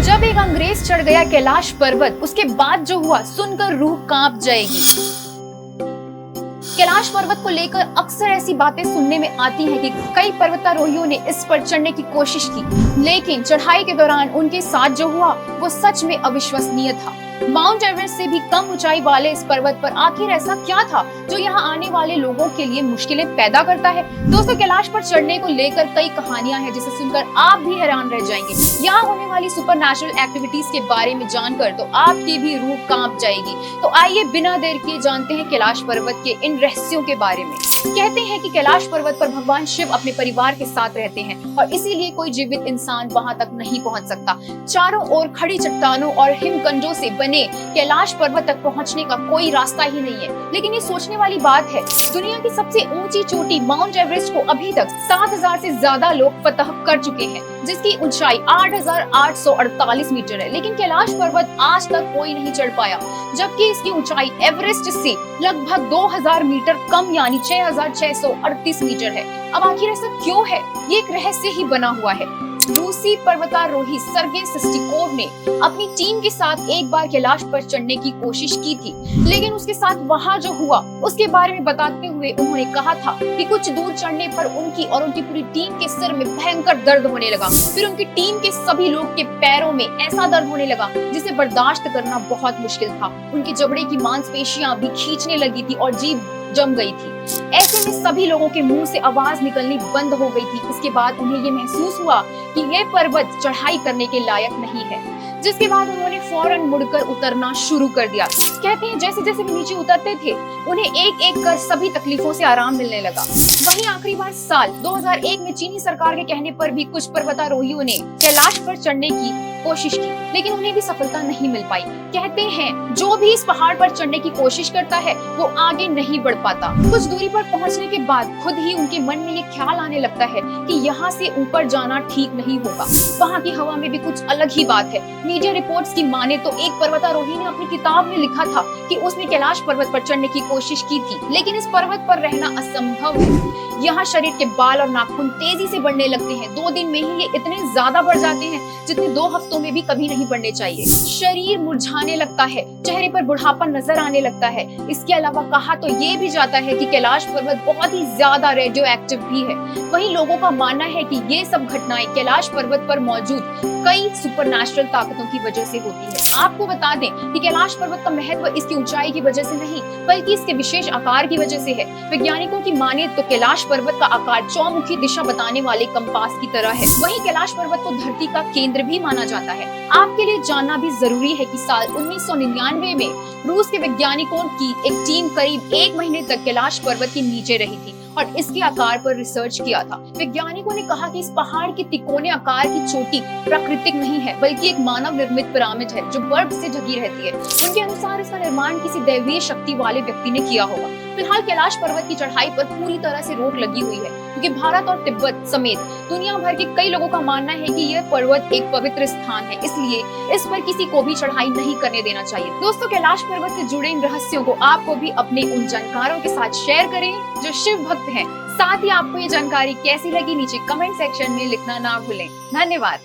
जब एक अंग्रेज चढ़ गया कैलाश पर्वत, उसके बाद जो हुआ सुनकर रूह कांप जाएगी। कैलाश पर्वत को लेकर अक्सर ऐसी बातें सुनने में आती हैं कि कई पर्वतारोहियों ने इस पर चढ़ने की कोशिश की, लेकिन चढ़ाई के दौरान उनके साथ जो हुआ वो सच में अविश्वसनीय था। माउंट एवरेस्ट से भी कम ऊंचाई वाले इस पर्वत पर आखिर ऐसा क्या था जो यहाँ आने वाले लोगों के लिए मुश्किलें पैदा करता है। दोस्तों, कैलाश पर चढ़ने को लेकर कई कहानियां हैं जिसे सुनकर आप भी हैरान रह जाएंगे। यहाँ होने वाली सुपरनैचुरल एक्टिविटीज के बारे में जानकर तो आपकी भी रूह कांप जाएगी। तो आइए बिना देर किए जानते हैं कैलाश पर्वत के इन रहस्यों के बारे में। कहते हैं कि कैलाश पर्वत पर भगवान शिव अपने परिवार के साथ रहते हैं और इसीलिए कोई जीवित इंसान वहां तक नहीं पहुंच सकता। चारों ओर खड़ी चट्टानों और हिमकंडों से बने कैलाश पर्वत तक पहुंचने का कोई रास्ता ही नहीं है। लेकिन ये सोचने वाली बात है, दुनिया की सबसे ऊंची चोटी माउंट एवरेस्ट को अभी तक 7000 से ज्यादा लोग फतह कर चुके हैं, जिसकी ऊंचाई 8848 मीटर है। लेकिन कैलाश पर्वत आज तक कोई नहीं चढ़ पाया, जबकि इसकी ऊंचाई एवरेस्ट से लगभग 2000 मीटर कम यानी 6638 मीटर है। अब आखिर ऐसा क्यों है? ये एक रहस्य ही बना हुआ है। रूसी पर्वतारोही सर्गेई सिस्टिकोव ने अपनी टीम के साथ एक बार कैलाश पर चढ़ने की कोशिश की थी, लेकिन उसके साथ वहां जो हुआ उसके बारे में बताते हुए उन्होंने कहा था कि कुछ दूर चढ़ने पर उनकी और उनकी पूरी टीम के सिर में भयंकर दर्द होने लगा। फिर उनकी टीम के सभी लोग के पैरों में ऐसा दर्द होने लगा जिसे बर्दाश्त करना बहुत मुश्किल था। उनकी जबड़े की मांसपेशियां भी खींचने लगी थी और जीभ जम गई थी। ऐसे में सभी लोगों के मुंह से आवाज निकलनी बंद हो गई थी। इसके बाद उन्हें ये महसूस हुआ कि यह पर्वत चढ़ाई करने के लायक नहीं है, जिसके बाद उन्होंने फौरन मुड़कर उतरना शुरू कर दिया। कहते हैं जैसे जैसे वे नीचे उतरते थे उन्हें एक एक कर सभी तकलीफों से आराम मिलने लगा। वहीं आखिरी बार साल 2001 में चीनी सरकार के कहने पर भी कुछ पर्वतारोहियों ने कैलाश पर चढ़ने की कोशिश की, लेकिन उन्हें भी सफलता नहीं मिल पाई। कहते हैं जो भी इस पहाड़ पर चढ़ने की कोशिश करता है वो आगे नहीं बढ़ पाता। कुछ दूरी पर पहुंचने के बाद खुद ही उनके मन में ये ख्याल आने लगता है कि यहाँ से ऊपर जाना ठीक नहीं होगा। वहाँ की हवा में भी कुछ अलग ही बात है। मीडिया रिपोर्ट्स की माने तो एक पर्वतारोही ने अपनी किताब में लिखा था कि उसने कैलाश पर्वत पर चढ़ने की कोशिश की थी, लेकिन इस पर्वत पर रहना असंभव है। यहाँ शरीर के बाल और नाखून तेजी से बढ़ने लगते हैं। 2 दिन में ही ये इतने ज्यादा बढ़ जाते हैं जितने 2 हफ्तों में भी कभी नहीं बढ़ने चाहिए। शरीर मुरझाने लगता है, चेहरे पर बुढ़ापा नजर आने लगता है। इसके अलावा कहा तो ये भी जाता है कि कैलाश पर्वत बहुत ही ज्यादा रेडियो एक्टिव भी है। वहीं लोगों का मानना है कि ये सब घटनाएं कैलाश पर्वत पर मौजूद कई सुपरनैचुरल ताकतों की वजह से होती है। आपको बता दें कि कैलाश पर्वत का महत्व इसकी ऊंचाई की वजह से नहीं बल्कि इसके विशेष आकार की वजह से है। वैज्ञानिकों की माने तो कैलाश पर्वत का आकार चौमुखी दिशा बताने वाले कंपास की तरह है। वहीं कैलाश पर्वत को धरती का केंद्र भी माना जाता है। आपके लिए जानना भी जरूरी है कि साल 1999 में रूस के वैज्ञानिकों की एक टीम करीब 1 महीने तक कैलाश पर्वत के नीचे रही थी और इसके आकार पर रिसर्च किया था। वैज्ञानिकों ने कहा कि इस पहाड़ की तिकोने आकार की चोटी प्राकृतिक नहीं है बल्कि एक मानव निर्मित पिरामिड है जो बर्फ से ढकी रहती है। उनके अनुसार इसका निर्माण किसी दैवीय शक्ति वाले व्यक्ति ने किया होगा। फिलहाल कैलाश पर्वत की चढ़ाई पर पूरी तरह से रोक लगी हुई है क्योंकि भारत और तिब्बत समेत दुनिया भर के कई लोगों का मानना है कि यह पर्वत एक पवित्र स्थान है, इसलिए इस पर किसी को भी चढ़ाई नहीं करने देना चाहिए। दोस्तों, कैलाश पर्वत से जुड़े इन रहस्यों को आपको भी अपने उन जानकारों के साथ शेयर करें जो शिव भक्त हैं। साथ ही आपको ये जानकारी कैसी लगी नीचे कमेंट सेक्शन में लिखना ना भूलें। धन्यवाद।